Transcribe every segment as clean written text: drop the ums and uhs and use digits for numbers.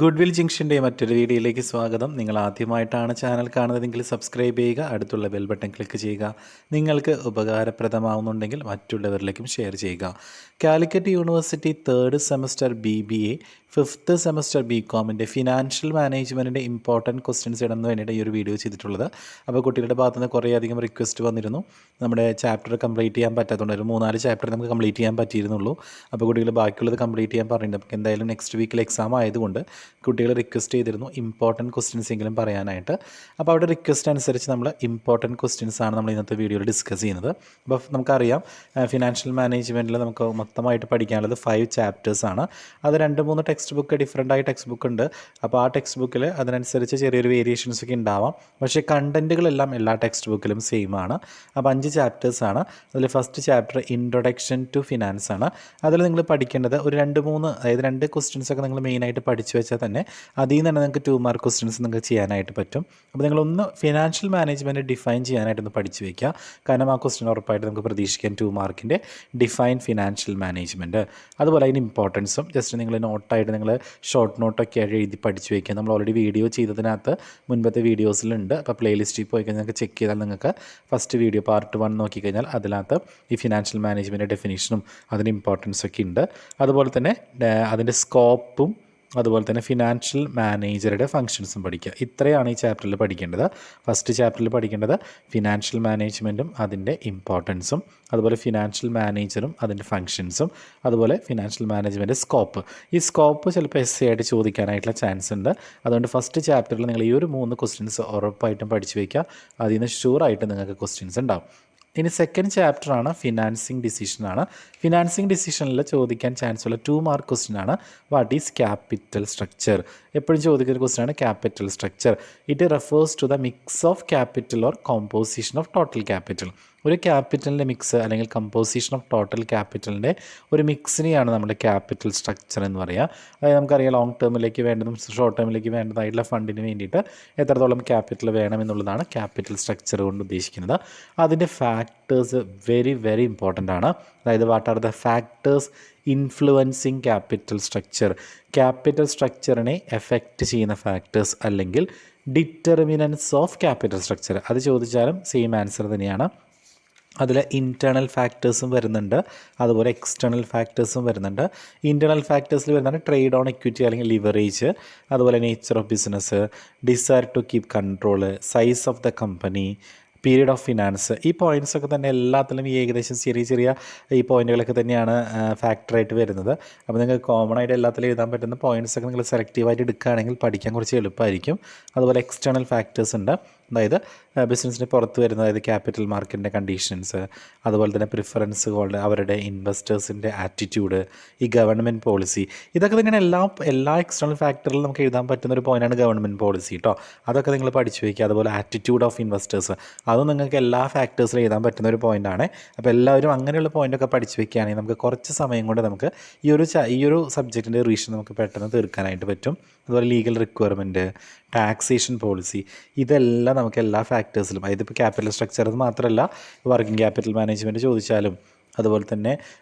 Good will ജംഗ്ഷൻ്റെ മറ്റൊരു വീഡിയോയിലേക്ക് സ്വാഗതം. നിങ്ങൾ ആദ്യമായിട്ടാണ് ചാനൽ കാണുന്നതെങ്കിൽ സബ്സ്ക്രൈബ് ചെയ്യുക, അടുത്തുള്ള ബെൽ ബട്ടൺ ക്ലിക്ക് ചെയ്യുക. നിങ്ങൾക്ക് ഉപകാരപ്രദമാവുന്നുണ്ടെങ്കിൽ മറ്റുള്ളവരിലേക്കും ഷെയർ ചെയ്യുക. Calicut university 3rd semester BBA 5th semester BComൻ്റെ ഫിനാൻഷ്യൽ മാനേജ്മെൻറ്റിൻ്റെ ഇമ്പോർട്ടൻറ്റ് ക്വസ്റ്റ്യൻസ് ഇടുന്നതിന് വേണ്ടിയിട്ട് ഈ ഒരു വീഡിയോ ചെയ്തിട്ടുള്ളത്. അപ്പോൾ കുട്ടികളുടെ ഭാഗത്തു നിന്ന് കുറേയധികം റിക്വസ്റ്റ് വന്നിരുന്നു. നമ്മുടെ ചാപ്റ്റർ കംപ്ലീറ്റ് ചെയ്യാൻ പറ്റാത്തതുകൊണ്ട് ഒരു 3-4 ചാപ്റ്റർ നമുക്ക് കംപ്ലീറ്റ് ചെയ്യാൻ പറ്റിയിരുന്നുള്ളൂ. അപ്പോൾ കുട്ടികൾ ബാക്കിയുള്ളത് കംപ്ലീറ്റ് ചെയ്യാൻ പറഞ്ഞിട്ടുണ്ട്. അപ്പോൾ എന്തായാലും നെക്സ്റ്റ് വീക്കിൽ എക്സാം ആയതുകൊണ്ട് കുട്ടികൾ റിക്വസ്റ്റ് ചെയ്തിരുന്നു ഇമ്പോർട്ടൻറ്റ് ക്വസ്റ്റ്യൻസ് എങ്കിലും പറയാനായിട്ട്. അപ്പോൾ അവിടെ റിക്വസ്റ്റ് അനുസരിച്ച് നമ്മൾ ഇമ്പോർട്ടൻറ്റ് ക്വസ്റ്റ്യൻസ് ആണ് നമ്മൾ ഇന്നത്തെ വീഡിയോയിൽ ഡിസ്കസ് ചെയ്യുന്നത്. അപ്പോൾ നമുക്കറിയാം ഫിനാൻഷ്യൽ മാനേജ്മെൻറ്റിൽ നമുക്ക് മൊത്തമായിട്ട് പഠിക്കാനുള്ളത് 5 ചാപ്റ്റേഴ്സാണ്. അത് 2-3 ടെക്സ്റ്റ് ബുക്ക് ഡിഫറൻ്റ് ആയ ടെക്സ്റ്റ് ബുക്ക് ഉണ്ട്. അപ്പോൾ ആ ടെക്സ്റ്റ് ബുക്കിൽ അതിനനുസരിച്ച് ചെറിയൊരു വേരിയേഷൻസ് ഒക്കെ ഉണ്ടാവാം. പക്ഷേ കണ്ടൻറ്റുകളെല്ലാം എല്ലാ ടെക്സ്റ്റ് ബുക്കിലും സെയിം ആണ്. അപ്പോൾ 5 ചാപ്റ്റേഴ്സാണ്. അതിൽ first chapter introduction to finance ആണ്. അതിൽ നിങ്ങൾ പഠിക്കേണ്ടത് ഒരു 2-3 അതായത് 2 ക്വസ്റ്റ്യൻസ് ഒക്കെ നിങ്ങൾ മെയിനായിട്ട് പഠിച്ചു വെച്ചാൽ തന്നെ അതിൽ നിന്ന് തന്നെ നിങ്ങൾക്ക് 2 മാർക്ക് ക്വസ്റ്റ്യൻസ് നിങ്ങൾക്ക് ചെയ്യാനായിട്ട് പറ്റും. അപ്പോൾ നിങ്ങളൊന്ന് ഫിനാൻഷ്യൽ മാനേജ്മെൻറ്റ് ഡിഫൈൻ ചെയ്യാനായിട്ടൊന്ന് പഠിച്ചു വയ്ക്കുക. കാരണം ആ ക്വസ്റ്റ്യൻ ഉറപ്പായിട്ട് നമുക്ക് പ്രതീക്ഷിക്കാൻ 2 മാർക്കിൻ്റെ ഡിഫൈൻ ഫിനാൻഷ്യൽ മാനേജ്മെൻറ്റ്. അതുപോലെ അതിന് ഇമ്പോർട്ടൻസും ജസ്റ്റ് നിങ്ങൾ നോട്ടായിട്ട് നിങ്ങൾ ഷോർട്ട് നോട്ടൊക്കെ ആയിട്ട് എഴുതി പഠിച്ചു വയ്ക്കുക. നമ്മൾ ഓൾറെഡി വീഡിയോ ചെയ്തതിനകത്ത് മുൻപത്തെ വീഡിയോസിലുണ്ട്. അപ്പോൾ പ്ലേലിസ്റ്റിൽ പോയി കഴിഞ്ഞാൽ നിങ്ങൾക്ക് ചെക്ക് ചെയ്താൽ നിങ്ങൾക്ക് ഫസ്റ്റ് വീഡിയോ പാർട്ട് 1 നോക്കിക്കഴിഞ്ഞാൽ അതിനകത്ത് ഈ ഫിനാൻഷ്യൽ മാനേജ്മെൻറ്റ് ഡെഫിനിഷനും അതിന് ഇമ്പോർട്ടൻസൊക്കെ ഉണ്ട്. അതുപോലെ തന്നെ അതിൻ്റെ സ്കോപ്പും അതുപോലെ തന്നെ ഫിനാൻഷ്യൽ മാനേജറുടെ ഫങ്ഷൻസും പഠിക്കുക. ഇത്രയാണ് ഈ ചാപ്റ്ററിൽ പഠിക്കേണ്ടത്. ഫസ്റ്റ് ചാപ്റ്ററിൽ പഠിക്കേണ്ടത് ഫിനാൻഷ്യൽ മാനേജ്മെൻറ്റും അതിൻ്റെ ഇമ്പോർട്ടൻസും, അതുപോലെ ഫിനാൻഷ്യൽ മാനേജറും അതിൻ്റെ ഫങ്ഷൻസും, അതുപോലെ ഫിനാൻഷ്യൽ മാനേജ്മെൻറ്റ് സ്കോപ്പ്. ഈ സ്കോപ്പ് ചിലപ്പോൾ essay ആയിട്ട് ചോദിക്കാനായിട്ടുള്ള ചാൻസ് ഉണ്ട്. അതുകൊണ്ട് ഫസ്റ്റ് ചാപ്റ്ററിൽ നിങ്ങൾ ഈ ഒരു 3 ക്വസ്റ്റ്യൻസ് ഉറപ്പായിട്ടും പഠിച്ചു വയ്ക്കുക. അതിൽ നിന്ന് ഷുവറായിട്ട് നിങ്ങൾക്ക് ക്വസ്റ്റ്യൻസ് ഉണ്ടാവും. ഇനി സെക്കൻഡ് ചാപ്റ്ററാണ് ഫിനാൻസിങ് ഡിസിഷനാണ്. ഫിനാൻസിങ് ഡിസിഷനിൽ ചോദിക്കാൻ ചാൻസ് ഉള്ള 2 മാർക്ക് ക്വസ്റ്റ്യൻ ആണ് വാട്ട് ഈസ് ക്യാപിറ്റൽ സ്ട്രക്ചർ. എപ്പോഴും ചോദിക്കുന്ന ക്വസ്റ്റ്യൻ ആണ് capital structure. It refers to the mix of capital or composition of total capital. ഒരു ക്യാപിറ്റലിൻ്റെ മിക്സ് അല്ലെങ്കിൽ കമ്പോസിഷൻ ഓഫ് ടോട്ടൽ ക്യാപിറ്റലിൻ്റെ ഒരു മിക്സിനെയാണ് നമ്മൾ ക്യാപിറ്റൽ സ്ട്രക്ചർ എന്ന് പറയുക. അതായത് നമുക്കറിയാം ലോങ് ടേമിലേക്ക് വേണ്ടതും ഷോർട്ട് ടേമിലേക്ക് വേണ്ടതായിട്ടുള്ള ഫണ്ടിന് വേണ്ടിയിട്ട് എത്രത്തോളം ക്യാപിറ്റൽ വേണമെന്നുള്ളതാണ് ക്യാപിറ്റൽ സ്ട്രക്ചർ കൊണ്ട് ഉദ്ദേശിക്കുന്നത്. അതിൻ്റെ ഫാക്ടേഴ്സ് വെരി വെരി ഇമ്പോർട്ടൻ്റ് ആണ്. അതായത് what are the factors influencing capital structure. Capital സ്ട്രക്ചറിനെ എഫക്റ്റ് ചെയ്യുന്ന ഫാക്ടേഴ്സ് അല്ലെങ്കിൽ ഡിറ്റർമിനൻസ് ഓഫ് ക്യാപിറ്റൽ സ്ട്രക്ചർ. അത് ചോദിച്ചാലും സെയിം ആൻസർ തന്നെയാണ്. അതിൽ ഇൻറ്റേർണൽ ഫാക്ടേഴ്സും വരുന്നുണ്ട്, അതുപോലെ എക്സ്റ്റേണൽ ഫാക്ടേഴ്സും വരുന്നുണ്ട്. ഇൻറ്റേർണൽ ഫാക്ടേഴ്സിൽ വരുന്നതാണ് ട്രേഡ് ഓൺ ഇക്വിറ്റി അല്ലെങ്കിൽ ലിവറേജ്, അതുപോലെ nature of business, desire to keep control, size of the company, period of finance. ഈ പോയിൻറ്റ്സൊക്കെ തന്നെ എല്ലാത്തിലും ഈ ഏകദേശം ചെറിയ ചെറിയ ഈ പോയിൻറ്റുകളൊക്കെ തന്നെയാണ് ഫാക്ടറായിട്ട് വരുന്നത്. അപ്പോൾ നിങ്ങൾക്ക് കോമൺ ആയിട്ട് എല്ലാത്തിലും എഴുതാൻ പറ്റുന്ന പോയിൻറ്റ്സൊക്കെ നിങ്ങൾ സെലക്റ്റീവായിട്ട് എടുക്കുകയാണെങ്കിൽ പഠിക്കാൻ കുറച്ച് എളുപ്പമായിരിക്കും. അതുപോലെ എക്സ്റ്റേണൽ ഫാക്ടേഴ്സ് ഉണ്ട്. അതായത് ബിസിനസ്സിന് പുറത്ത് വരുന്ന അതായത് ക്യാപിറ്റൽ മാർക്കറ്റിൻ്റെ കണ്ടീഷൻസ്, അതുപോലെ തന്നെ പ്രിഫറൻസുകളുടെ അവരുടെ ഇൻവെസ്റ്റേഴ്സിൻ്റെ ആറ്റിറ്റ്യൂഡ്, ഈ ഗവൺമെൻറ് പോളിസി, ഇതൊക്കെ തന്നെയാണ് എല്ലാ എക്സ്റ്റേണൽ ഫാക്ടറിലും നമുക്ക് എഴുതാൻ പറ്റുന്ന ഒരു പോയിൻ്റാണ് ഗവൺമെൻറ് പോളിസി കേട്ടോ. അതൊക്കെ നിങ്ങൾ പഠിച്ചു വയ്ക്കുക. അതുപോലെ ആറ്റിറ്റ്യൂഡ് ഓഫ് ഇൻവെസ്റ്റേഴ്സ്, അതും നിങ്ങൾക്ക് എല്ലാ ഫാക്ടേഴ്സിലും എഴുതാൻ പറ്റുന്ന ഒരു പോയിൻ്റാണ്. അപ്പോൾ എല്ലാവരും അങ്ങനെയുള്ള പോയിൻ്റൊക്കെ പഠിച്ചു വയ്ക്കുകയാണെങ്കിൽ നമുക്ക് കുറച്ച് സമയം കൊണ്ട് നമുക്ക് ഈ ഒരു സബ്ജക്റ്റിൻ്റെ റിവിഷൻ നമുക്ക് പെട്ടെന്ന് തീർക്കാനായിട്ട് പറ്റും. അതുപോലെ ലീഗൽ റിക്വയർമെൻറ്റ്, ടാക്സേഷൻ പോളിസി, ഇതെല്ലാം നമുക്ക് എല്ലാ ഫാക്ടേഴ്സിലും, അതായത് ഇപ്പോൾ ക്യാപിറ്റൽ സ്ട്രക്ചർ മാത്രമല്ല വർക്കിംഗ് ക്യാപിറ്റൽ മാനേജ്മെൻറ്റ് ചോദിച്ചാലും അതുപോലെ തന്നെ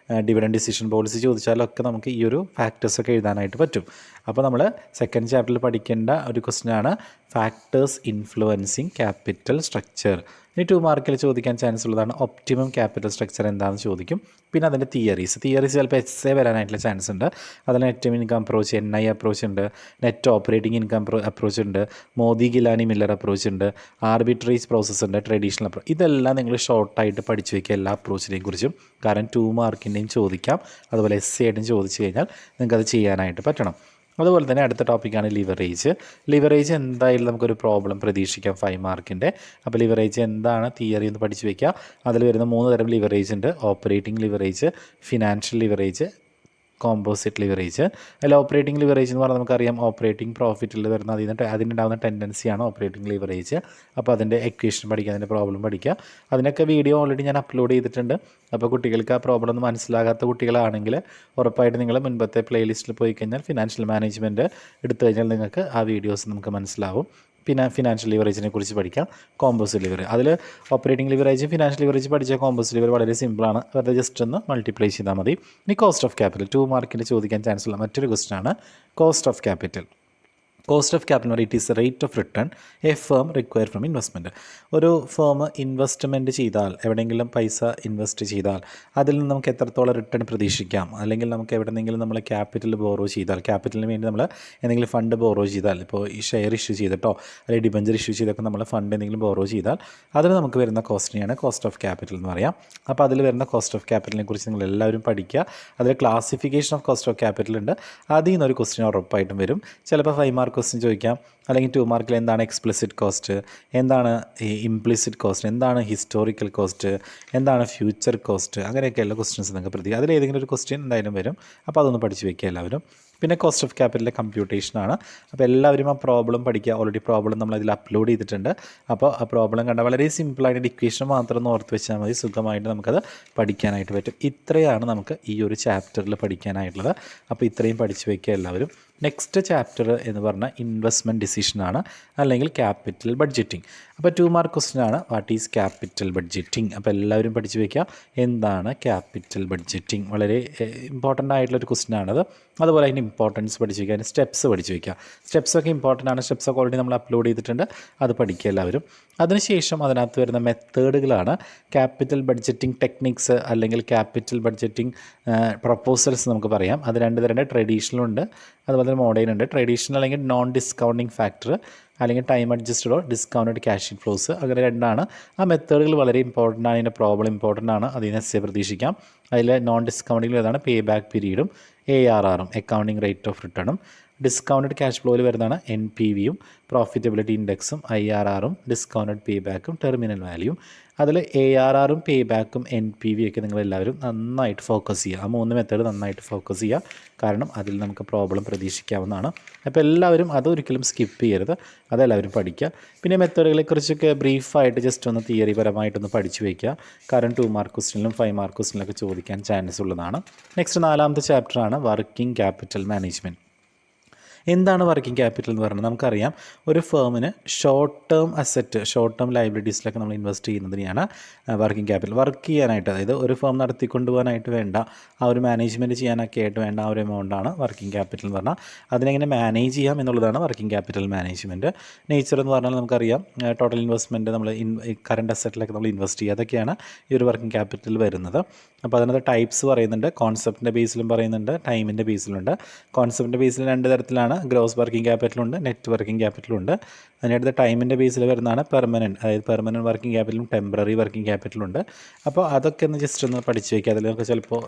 ഡിവിഡൻഡ് ഡിസിഷൻ പോളിസി ചോദിച്ചാലും ഒക്കെ നമുക്ക് ഈ ഒരു ഫാക്ടേഴ്സൊക്കെ എഴുതാനായിട്ട് പറ്റും. അപ്പോൾ നമ്മൾ സെക്കൻഡ് ചാപ്റ്ററിൽ പഠിക്കേണ്ട ഒരു ക്വസ്റ്റ്യനാണ് ഫാക്ടേഴ്സ് ഇൻഫ്ലുവൻസിങ് ക്യാപിറ്റൽ സ്ട്രക്ചർ. ഇനി 2 മാർക്കിൽ ചോദിക്കാൻ ചാൻസ് ഉള്ളതാണ് ഒപ്റ്റിമം ക്യാപിറ്റൽ സ്ട്രക്ചർ എന്താണെന്ന് ചോദിക്കും. പിന്നെ അതിൻ്റെ തിയറീസ് ചിലപ്പോൾ essay വരാനായിട്ടുള്ള ചാൻസ് ഉണ്ട്. അതിൽ net income approach, NI approach ഉണ്ട്, നെറ്റ് ഓപ്പറേറ്റിംഗ് ഇൻകം അപ്രോച്ച് ഉണ്ട്, മോദി ഗിലാനി മില്ലർ അപ്രോച്ച് ഉണ്ട്, ആർബിട്രേജ് പ്രോസസ്സ് ഉണ്ട്, ട്രഡീഷണൽ അപ്രോച്ച്. ഇതെല്ലാം നിങ്ങൾ ഷോർട്ടായിട്ട് പഠിച്ചു വയ്ക്കുക എല്ലാ അപ്രോച്ചിനെയും കുറിച്ചും. കാരണം 2 മാർക്കിൻ്റെയും ചോദിക്കാം, അതുപോലെ essay ആയിട്ടും ചോദിച്ചു കഴിഞ്ഞാൽ നിങ്ങൾക്കത് ചെയ്യാനായിട്ട് പറ്റണം. അതുപോലെ തന്നെ അടുത്ത ടോപ്പിക്കാണ് ലിവറേജ് എന്തായാലും നമുക്കൊരു പ്രോബ്ലം പ്രതീക്ഷിക്കാം 5 മാർക്കിൻ്റെ. അപ്പോൾ ലിവറേജ് എന്താണ് തിയറി എന്ന് പഠിച്ചു വയ്ക്കുക. അതിൽ വരുന്ന 3 തരം ലിവറേജ് ഉണ്ട്: operating leverage, financial leverage, composite leverage. അതിൽ ഓപ്പറേറ്റിംഗ് ലിവറേജ് എന്ന് പറഞ്ഞാൽ നമുക്കറിയാം ഓപ്പറേറ്റിംഗ് പ്രോഫിറ്റിൽ വരുന്ന അതിനുണ്ടാകുന്ന ടെൻഡൻസിയാണ് ഓപ്പറേറ്റിംഗ് ലിവറേജ്. അപ്പോൾ അതിൻ്റെ എക്വേഷൻ പഠിക്കുക, അതിൻ്റെ പ്രോബ്ലം പഠിക്കുക. അതിനൊക്കെ വീഡിയോ ഓൾറെഡി ഞാൻ അപ്ലോഡ് ചെയ്തിട്ടുണ്ട്. അപ്പോൾ കുട്ടികൾക്ക് ആ പ്രോബ്ലം ഒന്നും മനസ്സിലാകാത്ത കുട്ടികളാണെങ്കിൽ ഉറപ്പായിട്ട് നിങ്ങൾ മുൻപത്തെ പ്ലേലിസ്റ്റിൽ പോയി കഴിഞ്ഞാൽ ഫിനാൻഷ്യൽ മാനേജ്മെൻറ്റ് എടുത്തു കഴിഞ്ഞാൽ നിങ്ങൾക്ക് ആ വീഡിയോസ് നമുക്ക് മനസ്സിലാവും. പിന്നെ ഫിനാൻഷ്യൽ ലിവറേജിനെ കുറിച്ച് പഠിക്കാം, കോമ്പോസിറ്റ് ലിവറേജ്. അതിൽ ഓപ്പറേറ്റിംഗ് ലിവറേജ്, ഫിനാൻഷ്യൽ ലിവറേജ് പഠിച്ച കോമ്പോസിറ്റ് ലിവർ വളരെ സിമ്പിളാണ്. വെറുതെ ജസ്റ്റ് ഒന്ന് മൾട്ടിപ്ലൈ ചെയ്താൽ മതി. ഇനി കോസ്റ്റ് ഓഫ് ക്യാപിറ്റൽ 2 മാർക്കിന് ചോദിക്കാൻ ചാൻസ് ഉള്ള മറ്റൊരു ക്വസ്റ്റ്യൻ ആണ് cost of capital. Cost of capital it is rate of return A firm require from investment. ഒരു ഫേം ഇൻവെസ്റ്റ്മെൻറ്റ് ചെയ്താൽ, എവിടെയെങ്കിലും പൈസ ഇൻവെസ്റ്റ് ചെയ്താൽ അതിൽ നിന്ന് നമുക്ക് എത്രത്തോളം റിട്ടേൺ പ്രതീക്ഷിക്കാം, അല്ലെങ്കിൽ നമുക്ക് എവിടെയെങ്കിലും നമ്മൾ ക്യാപിറ്റൽ ബോറോ ചെയ്താൽ, ക്യാപിറ്റലിന് വേണ്ടി നമ്മൾ എന്തെങ്കിലും ഫണ്ട് ബോറോ ചെയ്താൽ, ഇപ്പോൾ ഈ ഷെയർ ഇഷ്യൂ ചെയ്തിട്ടോ അല്ലെങ്കിൽ ഡിബഞ്ചർ ഇഷ്യൂ ചെയ്തൊക്കെ നമ്മൾ ഫണ്ട് എന്തെങ്കിലും ബോറോ ചെയ്താൽ അതിന് നമുക്ക് വരുന്ന കോസ്റ്റിനെയാണ് കോസ്റ്റ് ഓഫ് ക്യാപിറ്റൽ എന്ന് പറയാം. അപ്പോൾ അതിൽ വരുന്ന കോസ്റ്റ് ഓഫ് ക്യാപിറ്റലിനെ കുറിച്ച് നിങ്ങൾ എല്ലാവരും പഠിക്കുക. അതിൽ classification of cost of capital ഉണ്ട്. അതിൽ നിന്നൊരു ക്വസ്റ്റ്യൻ ഉറപ്പായിട്ടും വരും. ചിലപ്പോൾ 5 മാർക്ക് ക്വസ്റ്റ്യൻ ചോദിക്കാം, അല്ലെങ്കിൽ 2 മാർക്കിൽ എന്താണ് എക്സ്പ്ലിസിറ്റ് കോസ്റ്റ്, എന്താണ് ഈ ഇംപ്ലിസിറ്റ് കോസ്റ്റ്, എന്താണ് ഹിസ്റ്റോറിക്കൽ കോസ്റ്റ്, എന്താണ് ഫ്യൂച്ചർ കോസ്റ്റ്, അങ്ങനെയൊക്കെയുള്ള ക്വസ്റ്റ്യൻസ് നിങ്ങൾക്ക് പ്രതീക്ഷിക്കാം. അതിലേതെങ്കിലും ഒരു ക്വസ്റ്റ്യൻ എന്തായാലും വരും. അപ്പോൾ അതൊന്ന് പഠിച്ച് വയ്ക്കുക എല്ലാവരും. പിന്നെ കോസ്റ്റ് ഓഫ് ക്യാപിറ്റലിൻ്റെ കമ്പ്യൂട്ടേഷനാണ്. അപ്പോൾ എല്ലാവരും ആ പ്രോബ്ലം പഠിക്കുക. ഓൾറെഡി പ്രോബ്ലം നമ്മൾ അതിൽ അപ്ലോഡ് ചെയ്തിട്ടുണ്ട്. അപ്പോൾ ആ പ്രോബ്ലം കണ്ടാൽ വളരെ സിമ്പിളായിട്ട് ഇക്വേഷൻ മാത്രം ഒന്ന് ഓർത്ത് വെച്ചാൽ മതി, സുഖമായിട്ട് നമുക്കത് പഠിക്കാനായിട്ട് പറ്റും. ഇത്രയാണ് നമുക്ക് ഈ ഒരു ചാപ്റ്ററിൽ പഠിക്കാനായിട്ടുള്ളത്. അപ്പോൾ ഇത്രയും പഠിച്ച് വയ്ക്കുക എല്ലാവരും. നെക്സ്റ്റ് ചാപ്റ്റർ എന്ന് പറഞ്ഞാൽ ഇൻവെസ്റ്റ്മെൻറ്റ് ഡിസിഷനാണ്, അല്ലെങ്കിൽ ക്യാപിറ്റൽ ബഡ്ജറ്റിംഗ്. അപ്പോൾ 2 മാർക്ക് ക്വസ്റ്റ്യനാണ്, വാട്ട് ഈസ് ക്യാപിറ്റൽ ബഡ്ജറ്റിംഗ്. അപ്പോൾ എല്ലാവരും പഠിച്ച് വയ്ക്കുക എന്താണ് ക്യാപിറ്റൽ ബഡ്ജറ്റിംഗ്. വളരെ ഇമ്പോർട്ടൻ്റ് ആയിട്ടുള്ളൊരു ക്വസ്റ്റ്യനാണത്. അതുപോലെ അതിൻ്റെ ഇമ്പോർട്ടൻസ് പഠിച്ച് വയ്ക്കുക, അതിൻ്റെ സ്റ്റെപ്സ് പഠിച്ച് വയ്ക്കുക. സ്റ്റെപ്സൊക്കെ ഇമ്പോർട്ടൻ്റ് ആണ്. സ്റ്റെപ്സൊക്കെ ഓൾറെഡി നമ്മൾ അപ്ലോഡ് ചെയ്തിട്ടുണ്ട്, അത് പഠിക്കുക എല്ലാവരും. അതിനുശേഷം അതിനകത്ത് വരുന്ന മെത്തേഡുകളാണ് ക്യാപിറ്റൽ ബഡ്ജറ്റിംഗ് ടെക്നിക്സ്, അല്ലെങ്കിൽ ക്യാപിറ്റൽ ബഡ്ജറ്റിംഗ് പ്രപ്പോസൽസ് നമുക്ക് പറയാം. അത് 2 തരം, ട്രഡീഷണലുണ്ട് അതുപോലെ തന്നെ മോഡേൺ ഉണ്ട്. ട്രഡീഷണൽ അല്ലെങ്കിൽ നോൺ ഡിസ്കൗണ്ടിങ് ഫാക്ടർ, അല്ലെങ്കിൽ ടൈം അഡ്ജസ്റ്റഡോ ഡിസ്കൗണ്ടഡ് ക്യാഷ് ഇൻഫ്ലോസ്, അങ്ങനെ 2 ആ മെത്തേഡുകൾ വളരെ ഇമ്പോർട്ടൻ്റ് ആണ്. അതിൻ്റെ പ്രോബ്ലം ഇമ്പോർട്ടൻ്റ് ആണ്, അതിന് എസ്സേ പ്രതീക്ഷിക്കാം. അതിൽ നോൺ ഡിസ്കൗണ്ടിങ്ങിൽ ഏതാണ് പേ ബാക്ക് പീരീഡും ARRും അക്കൗണ്ടിങ് റേറ്റ് ഓഫ് റിട്ടേണും. ഡിസ്കൗണ്ടഡ് ക്യാഷ് ഫ്ലോയിൽ വരുന്നതാണ് NPVയും പ്രോഫിറ്റബിലിറ്റി ഇൻഡെക്സും IRRും ഡിസ്കൗണ്ടഡ് പേ ബാക്കും ടെർമിനൽ വാല്യൂയും. അതിൽ ARRും പേ ബാക്കും NPV ഒക്കെ നിങ്ങളെല്ലാവരും നന്നായിട്ട് ഫോക്കസ് ചെയ്യുക. ആ 3 മെത്തേഡ് നന്നായിട്ട് ഫോക്കസ് ചെയ്യുക, കാരണം അതിൽ നമുക്ക് പ്രോബ്ലം പ്രതീക്ഷിക്കാവുന്നതാണ്. അപ്പോൾ എല്ലാവരും അതൊരിക്കലും സ്കിപ്പ് ചെയ്യരുത്, അതെല്ലാവരും പഠിക്കുക. പിന്നെ മെത്തേഡുകളെക്കുറിച്ചൊക്കെ ബ്രീഫായിട്ട് ജസ്റ്റ് ഒന്ന് തിയറി പരമായിട്ടൊന്ന് പഠിച്ചു വയ്ക്കുക, കാരണം 2 മാർക്ക് ക്വസ്റ്റ്യനിലും 5 മാർക്ക് ക്വസ്റ്റ്യനിലൊക്കെ ചോദിക്കാൻ ചാൻസ് ഉള്ളതാണ്. നെക്സ്റ്റ് 4ാമത്തെ ചാപ്റ്ററാണ് വർക്കിംഗ് ക്യാപിറ്റൽ മാനേജ്മെൻറ്റ്. എന്താണ് വർക്കിംഗ് ക്യാപിറ്റൽ എന്ന് പറയുന്നത്? നമുക്കറിയാം, ഒരു ഫേമിന് short term asset, short term ലൈബിലിറ്റീസിലൊക്കെ നമ്മൾ ഇൻവെസ്റ്റ് ചെയ്യുന്നതിനെയാണ് വർക്കിംഗ് ക്യാപിറ്റൽ. വർക്ക് ചെയ്യാനായിട്ട്, അതായത് ഒരു ഫേം നടത്തിക്കൊണ്ടുപോകാനായിട്ട് വേണ്ട, ആ ഒരു മാനേജ്മെൻറ്റ് ചെയ്യാനൊക്കെ ആയിട്ട് വേണ്ട ആ ഒരു എമൗണ്ടാണ് വർക്കിംഗ് ക്യാപിറ്റൽ എന്ന് പറഞ്ഞാൽ. അതിനെങ്ങനെ മാനേജ് ചെയ്യാം എന്നുള്ളതാണ് വർക്കിംഗ് ക്യാപിറ്റൽ മാനേജ്മെൻറ്റ്. നേച്ചർ എന്ന് പറഞ്ഞാൽ നമുക്കറിയാം, ടോട്ടൽ ഇൻവെസ്റ്റ്മെൻറ്റ് നമ്മൾ കറണ്ട് അസറ്റിലൊക്കെ നമ്മൾ ഇൻവെസ്റ്റ് ചെയ്യുക, അതൊക്കെയാണ് ഈ ഒരു വർക്കിംഗ് ക്യാപിറ്റൽ വരുന്നത്. അപ്പോൾ അതിനകത്ത് ടൈപ്സ് പറയുന്നുണ്ട്, കോൺസെപ്റ്റിൻ്റെ ബേസിലും പറയുന്നുണ്ട്, ടൈമിൻ്റെ ബേസിലുണ്ട്. കോൺസെപ്റ്റിൻ്റെ ബേസിൽ 2 തരത്തിലാണ്, ഗ്രോസ് വർക്കിംഗ് ക്യാപിറ്റലുണ്ട്, നെറ്റ് വർക്കിംഗ് ക്യാപിറ്റലുണ്ട്. അതിനടുത്ത് ടൈമിൻ്റെ ബേസിൽ വരുന്നതാണ് പെർമനൻറ്റ്, അതായത് പെർമനൻറ്റ് വർക്കിംഗ് ക്യാപിറ്റലും ടെമ്പററി വർക്കിംഗ് ക്യാപിറ്റലുണ്ട്. അപ്പോൾ അതൊക്കെ ഒന്ന് ജസ്റ്റ് ഒന്ന് പഠിച്ച് വയ്ക്കുക. അതിലൊക്കെ ചിലപ്പോൾ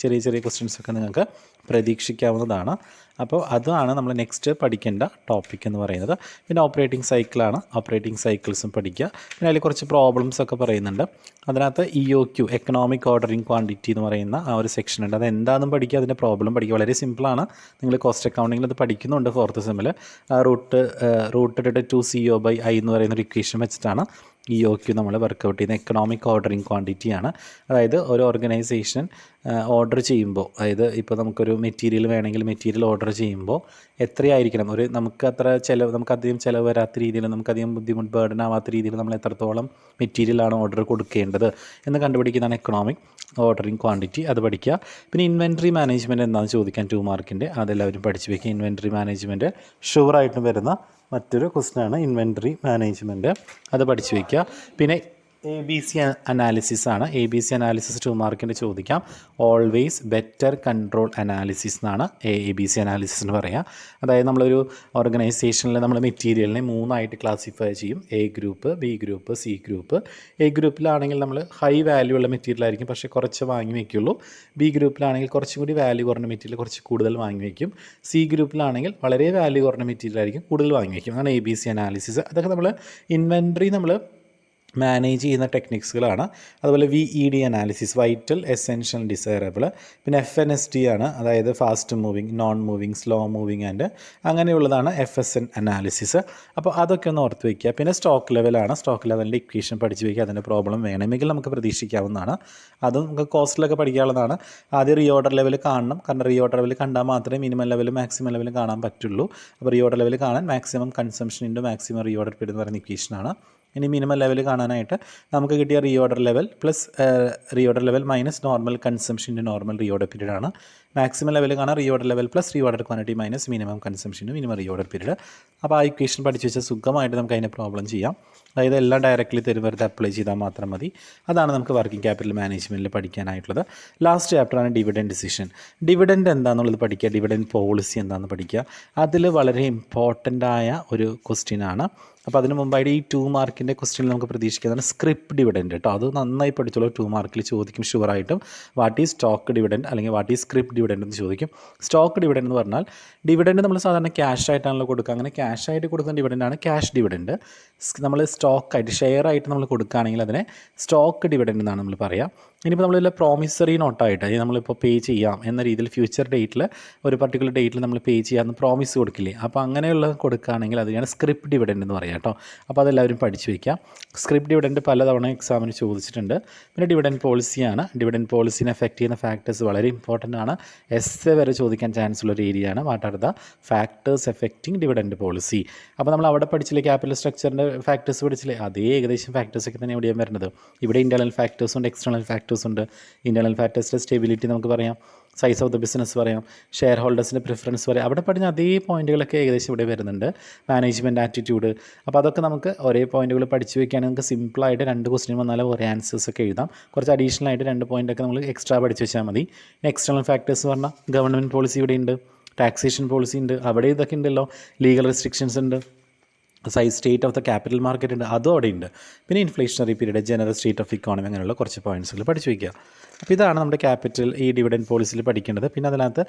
ചെറിയ ചെറിയ ക്വസ്റ്റ്യൻസൊക്കെ നിങ്ങൾക്ക് പ്രതീക്ഷിക്കാവുന്നതാണ്. അപ്പോൾ അതാണ് നമ്മൾ നെക്സ്റ്റ് പഠിക്കേണ്ട ടോപ്പിക് എന്ന് പറയുന്നത്. പിന്നെ ഓപ്പറേറ്റിംഗ് സൈക്കിളാണ്, ഓപ്പറേറ്റിംഗ് സൈക്കിൾസും പഠിക്കുക. പിന്നെ അതിൽ കുറച്ച് പ്രോബ്ലംസൊക്കെ പറയുന്നുണ്ട്. അതിനകത്ത് EOQ, എക്കണോമിക് ഓർഡറിംഗ് ക്വാണ്ടിറ്റി എന്ന് പറയുന്ന ആ ഒരു സെക്ഷൻ ഉണ്ട്. അത് എന്താണെന്നും പഠിക്കുക, അതിൻ്റെ പ്രോബ്ലം പഠിക്കുക. വളരെ സിമ്പിളാണ്. നിങ്ങൾ കോസ്റ്റ് അക്കൗണ്ടിങ്ങിൽ അത് പഠിക്കുന്നുണ്ട് 4th സെമ്മിൽ. റൂട്ട് 2CO/I എന്ന് പറയുന്ന ഒരു ഇക്വേഷൻ വെച്ചിട്ടാണ് EOQ നമ്മൾ വർക്കൗട്ട് ചെയ്യുന്ന. എക്കണോമിക് ഓർഡറിംഗ് ക്വാണ്ടിറ്റിയാണ്. അതായത് ഒരു ഓർഗനൈസേഷൻ ഓർഡർ ചെയ്യുമ്പോൾ, അതായത് ഇപ്പോൾ നമുക്കൊരു മെറ്റീരിയൽ വേണമെങ്കിൽ മെറ്റീരിയൽ ഓർഡർ ചെയ്യുമ്പോൾ എത്രയായിരിക്കണം, നമുക്കധികം ചിലവ് വരാത്ത രീതിയിൽ, നമുക്കധികം ബുദ്ധിമുട്ട് ബേർഡൻ ആവാത്ത രീതിയിൽ നമ്മൾ എത്രത്തോളം മെറ്റീരിയലാണ് ഓർഡർ കൊടുക്കേണ്ടത് എന്ന് കണ്ടുപിടിക്കുന്നതാണ് എക്കണോമിക് ഓർഡറിംഗ് ക്വാണ്ടിറ്റി. അത് പഠിക്കുക. പിന്നെ ഇൻവെൻട്രി മാനേജ്മെൻറ്റ് എന്താണെന്ന് ചോദിക്കാൻ 2 മാർക്കിൻ്റെ, അതെല്ലാവരും പഠിച്ച് വയ്ക്കുക. ഇൻവെൻട്രി മാനേജ്മെൻറ്റ് ഷുവറായിട്ടും വരുന്ന മറ്റൊരു ക്വസ്റ്റ്യനാണ് ഇൻവെൻട്രി മാനേജ്മെൻറ്റ്, അത് പഠിച്ച് വയ്ക്കുക. പിന്നെ ABC അനാലിസിസ് ആണ്. ABC അനാലിസിസ് 2 മാർക്കിൻ്റെ ചോദിക്കാം. ഓൾവേസ് ബെറ്റർ കൺട്രോൾ അനാലിസിസ് എന്നാണ് ABC അനാലിസിസ് എന്ന് പറയുക. അതായത് നമ്മളൊരു ഓർഗനൈസേഷനിൽ നമ്മൾ മെറ്റീരിയലിനെ 3 ക്ലാസിഫൈ ചെയ്യും. A group, B group, C group. A ഗ്രൂപ്പിലാണെങ്കിൽ നമ്മൾ ഹൈ വാല്യൂ ഉള്ള മെറ്റീരിയൽ ആയിരിക്കും, പക്ഷേ കുറച്ച് വാങ്ങി വയ്ക്കുള്ളൂ. B ഗ്രൂപ്പിലാണെങ്കിൽ കുറച്ചും കൂടി വാല്യൂ കുറഞ്ഞ മെറ്റീരിയൽ കുറച്ച് കൂടുതൽ വാങ്ങി വയ്ക്കും. C ഗ്രൂപ്പിലാണെങ്കിൽ വളരെ വാല്യൂ കുറഞ്ഞ മെറ്റീരിയൽ ആയിരിക്കും, കൂടുതൽ വാങ്ങി വയ്ക്കും. അതാണ് ABC അനാലിസിസ്. അതൊക്കെ നമ്മൾ ഇൻവെൻട്രി നമ്മൾ മാനേജ് ചെയ്യുന്ന ടെക്നിക്സുകളാണ്. അതുപോലെ VED analysis, vital, essential, desirable. പിന്നെ FNSD ആണ്, അതായത് fast moving, non moving, slow moving and അങ്ങനെയുള്ളതാണ് FSN അനാലിസിസ്. അപ്പോൾ അതൊക്കെ ഒന്ന് ഓർത്ത് വയ്ക്കുക. പിന്നെ സ്റ്റോക്ക് ലെവലാണ്. സ്റ്റോക്ക് ലെവലിൻ്റെ ഇക്വേഷൻ പഠിച്ച് വയ്ക്കുക. അതിൻ്റെ പ്രോബ്ലം വേണമെങ്കിൽ നമുക്ക് പ്രതീക്ഷിക്കാവുന്നതാണ്. അതും നമുക്ക് കോസ്റ്റിലൊക്കെ പഠിക്കാനുള്ളതാണ്. ആദ്യം റീ ഓർഡർ ലെവൽ കാണണം, കാരണം റീ ഓർഡർ ലെവൽ കണ്ടാൽ മാത്രമേ മിനിമം ലെവലും മാക്സിമം ലെവലും കാണാൻ പറ്റുള്ളൂ. അപ്പോൾ റീ ഓർഡർ ലെവൽ കാണാൻ maximum consumption into maximum reorder period എന്ന് പറയുന്ന ഇക്വേഷനാണ്. ഇനി മിനിമം ലെവൽ കാണാനായിട്ട് നമുക്ക് കിട്ടിയ reorder level plus reorder level minus normal കൺസംഷൻ്റെ നോർമൽ റീഓർഡർ പീരീഡ് ആണ്. മാക്സിമം ലെവൽ കാണാൻ reorder level plus reorder quantity minus minimum കൺസംഷന് മിനിമം റീഓർഡർ പീരീഡ്. അപ്പോൾ ആ ഇക്വേഷൻ പഠിച്ച് വെച്ചാൽ സുഖമായിട്ട് നമുക്ക് അതിനെ പ്രോബ്ലം ചെയ്യാം. അതായത് എല്ലാം ഡയറക്റ്റ്ലി തരും, വെറുതെ അപ്ലൈ ചെയ്താൽ മാത്രം മതി. അതാണ് നമുക്ക് വർക്കിംഗ് ക്യാപിറ്റൽ മാനേജ്മെൻറ്റിൽ പഠിക്കാനായിട്ടുള്ളത്. ലാസ്റ്റ് ചാപ്റ്ററാണ് ഡിവിഡൻഡ് ഡിസിഷൻ. ഡിവിഡൻഡ് എന്താണെന്നുള്ളത് പഠിക്കുക, ഡിവിഡൻഡ് പോളിസി എന്താണെന്ന് പഠിക്കുക. അതിൽ വളരെ ഇമ്പോർട്ടൻ്റ് ആയ ഒരു ക്വസ്റ്റ്യൻ ആണ്. അപ്പോൾ അതിന് മുമ്പായിട്ട് ഈ 2 മാർക്കിൻ്റെ ക്വസ്റ്റ്യൻ നമുക്ക് പ്രതീക്ഷിക്കുന്നതാണ് സ്ക്രിപ്റ്റ് ഡിവിഡൻഡ് കേട്ടോ. അത് നന്നായി പഠിച്ചോളൂ. 2 മാർക്കിൽ ചോദിക്കും ഷുവറായിട്ടും. വാട്ട് ഈസ് സ്റ്റോക്ക് ഡിവിഡൻഡ് അല്ലെങ്കിൽ വാട്ട് ഈസ് സ്ക്രിപ്റ്റ് ഡിവിഡൻഡ് എന്ന് ചോദിക്കും. സ്റ്റോക്ക് ഡിവിഡൻഡ് എന്ന് പറഞ്ഞാൽ ഡിവിഡൻഡ് നമ്മൾ സാധാരണ ക്യാഷ് ആയിട്ടാണല്ലോ കൊടുക്കുക. അങ്ങനെ ക്യാഷ് ആയിട്ട് കൊടുക്കുന്ന ഡിവിഡൻഡാണ് ക്യാഷ് ഡിവിഡൻഡ്. നമ്മൾ സ്റ്റോക്കായിട്ട് ഷെയർ ആയിട്ട് നമ്മൾ കൊടുക്കുകയാണെങ്കിൽ അതിനെ സ്റ്റോക്ക് ഡിവിഡൻഡ് എന്നാണ് നമ്മൾ പറയുക. ഇനിയിപ്പോൾ നമ്മളിതിൽ പ്രോമിസറി നോട്ടായിട്ട് നമ്മളിപ്പോൾ പേ ചെയ്യാം എന്ന രീതിയിൽ ഫ്യൂച്ചർ ഡേറ്റിൽ ഒരു പർട്ടിക്കുലർ ഡേറ്റിൽ നമ്മൾ പേ ചെയ്യാമെന്ന് പ്രോമിസ് കൊടുക്കില്ലേ, അപ്പോൾ അങ്ങനെയുള്ള കൊടുക്കുകയാണെങ്കിൽ അതിനാണ് സ്ക്രിപ്റ്റ് ഡിവിഡൻഡ് എന്ന് പറയുക കേട്ടോ. അപ്പോൾ അതെല്ലാവരും പഠിച്ചു വയ്ക്കാം. സ്ക്രിപ്റ്റ് ഡിവിഡൻഡ് പലതവണ എക്സാമിന് ചോദിച്ചിട്ടുണ്ട്. പിന്നെ ഡിവിഡൻഡ് പോളിസിയാണ്. ഡിവിഡൻഡ് പോളിസിനെ എഫക്റ്റ് ചെയ്യുന്ന ഫാക്ടേഴ്സ് വളരെ ഇമ്പോർട്ടൻ്റ് ആണ്. എസ് വരെ ചോദിക്കാൻ ചാൻസ് ഉള്ള ഒരു ഏരിയയാണ്. What are the factors affecting dividend policy. അപ്പോൾ നമ്മൾ അവിടെ പഠിച്ചില്ലേ ക്യാപിറ്റൽ സ്ട്രക്ചറിൻ്റെ ഫാക്ടേഴ്സ് പഠിച്ചില്ലേ, അതേ ഏകദേശം ഫാക്ടേഴ്സൊക്കെ തന്നെ ഇവിടെയും വരുന്നത്. ഇവിടെ ഇൻറ്റേർണൽ ഫാക്ടേഴ്സ് ഉണ്ട്, എക്സ്റ്റേണൽ ഫാക്ടേഴ്സ് ഉണ്ട്. ഇൻറ്റേർണൽ ഫാക്ടേഴ്സിൻ്റെ സ്റ്റെബിലിറ്റി നമുക്ക് പറയാം, സൈസ് ഓഫ് ദ ബിസിനസ് പറയാം, ഷെയർ ഹോൾഡേഴ്സിൻ്റെ പ്രിഫറൻസ് പറയാം. അവിടെ പഠിച്ച അതേ പോയിൻറ്റുകളൊക്കെ ഏകദേശം ഇവിടെ വരുന്നുണ്ട്. Management attitude. അപ്പോൾ അതൊക്കെ നമുക്ക് ഒരേ പോയിൻറ്റുകൾ പഠിച്ചു വയ്ക്കുകയാണെങ്കിൽ നമുക്ക് സിമ്പിളായിട്ട് 2 ക്വസ്റ്റ്യൻ വന്നാലും ഒരേ ആൻസേഴ്സൊക്കെ എഴുതാം. കുറച്ച് അഡീഷണൽ ആയിട്ട് 2 പോയിൻ്റൊക്കെ നമ്മൾ എക്സ്ട്രാ പഠിച്ച് വെച്ചാൽ മതി. എക്സ്റ്റേണൽ ഫാക്ടേഴ്സ് പറഞ്ഞാൽ ഗവൺമെൻറ് പോളിസി ഇവിടെ ഉണ്ട്, ടാക്സേഷൻ പോളിസി ഉണ്ട്, അവിടെ ഇതൊക്കെ ഉണ്ടല്ലോ. ലീഗൽ റെസ്ട്രിക്ഷൻസ് ഉണ്ട്, state of the capital market ഉണ്ട്, അതും അവിടെ ഉണ്ട്. പിന്നെ inflationary period, general state of economy, അങ്ങനെയുള്ള കുറച്ച് പോയിൻറ്റ്സുകൾ പഠിച്ചു വയ്ക്കുക. അപ്പോൾ ഇതാണ് നമ്മുടെ ക്യാപിറ്റൽ ഈ ഡിവിഡൻഡ് പോളിസിയിൽ പഠിക്കേണ്ടത്. പിന്നെ അതിനകത്ത്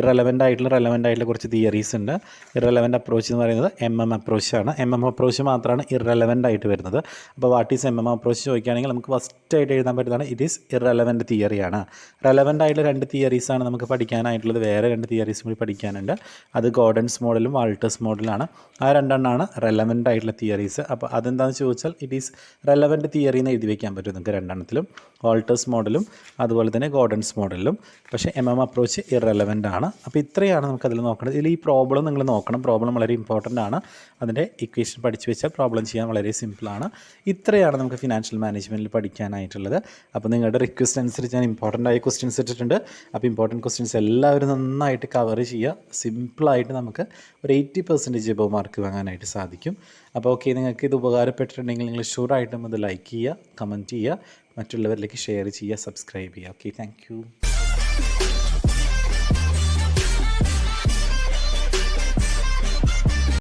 റെലവൻ്റ് ആയിട്ടുള്ള കുറച്ച് തിയറീസ് ഉണ്ട്. ഇറലവൻ്റ് അപ്രോച്ച് എന്ന് പറയുന്നത് അപ്രോച്ചാണ്. അപ്രോച്ച് മാത്രമാണ് ഇറലവൻ്റ് ആയിട്ട് വരുന്നത്. അപ്പോൾ വാട്ട് ഈസ് അപ്രോച്ച് ചോദിക്കുകയാണെങ്കിൽ നമുക്ക് ഫസ്റ്റായിട്ട് എഴുതാൻ പറ്റുന്നതാണ് ഇറ്റ് ഈസ് ഇറലവൻ്റ് തിയറിയാണ്. റെലവൻ്റ് ആയിട്ടുള്ള 2 തിയറീസാണ് നമുക്ക് പഠിക്കാനായിട്ടുള്ളത്. വേറെ 2 തിയറീസും കൂടി പഠിക്കാനുണ്ട്. അത് ഗോർഡൻസ് മോഡലും വാൾട്ടേഴ്സ് മോഡലാണ്. ആ 2 റെലവൻ്റ് ആയിട്ടുള്ള തിയറീസ്. അപ്പോൾ അതെന്താണെന്ന് ചോദിച്ചാൽ ഇറ്റ് ഈസ് റെലവൻ്റ് തിയറി എന്ന് എഴുതി വയ്ക്കാൻ പറ്റും നിങ്ങൾക്ക് 2 വാൾട്ടേഴ്സ് മോഡലും അതുപോലെ തന്നെ ഗോർഡൻസ് മോഡലും. പക്ഷേ അപ്രോച്ച് ഇറലവൻ്റ് ആണ്. അപ്പോൾ ഇത്രയാണ് നമുക്കതിൽ നോക്കേണ്ടത്. ഇതിൽ ഈ പ്രോബ്ലം നിങ്ങൾ നോക്കണം. പ്രോബ്ലം വളരെ ഇമ്പോർട്ടൻ്റ് ആണ്. അതിൻ്റെ ഇക്വേഷൻ പഠിച്ചു വെച്ചാൽ പ്രോബ്ലം ചെയ്യാൻ വളരെ സിമ്പിളാണ്. ഇത്രയാണ് നമുക്ക് ഫിനാൻഷ്യൽ മാനേജ്മെൻറ്റിൽ പഠിക്കാനായിട്ടുള്ളത്. അപ്പോൾ നിങ്ങളുടെ റിക്വസ്റ്റ് അനുസരിച്ച് ഞാൻ ഇമ്പോർട്ടൻ്റ് ആയ ക്വസ്റ്റ്യൻസ് ഇട്ടിട്ടുണ്ട്. അപ്പോൾ ഇമ്പോർട്ടൻറ്റ് ക്വസ്റ്റ്യൻസ് എല്ലാവരും നന്നായിട്ട് കവർ ചെയ്യുക. സിമ്പിളായിട്ട് നമുക്ക് ഒരു 80% എബോവ് മാർക്ക് വാങ്ങാനായിട്ട് സാധിക്കും. അപ്പോൾ ഓക്കെ, നിങ്ങൾക്ക് ഇത് ഉപകാരപ്പെട്ടിട്ടുണ്ടെങ്കിൽ നിങ്ങൾ ഷുവറായിട്ടും അത് ലൈക്ക് ചെയ്യുക, കമൻറ്റ് ചെയ്യുക, മറ്റുള്ളവരിലേക്ക് ഷെയർ ചെയ്യുക, സബ്സ്ക്രൈബ് ചെയ്യുക. Okay, thank you.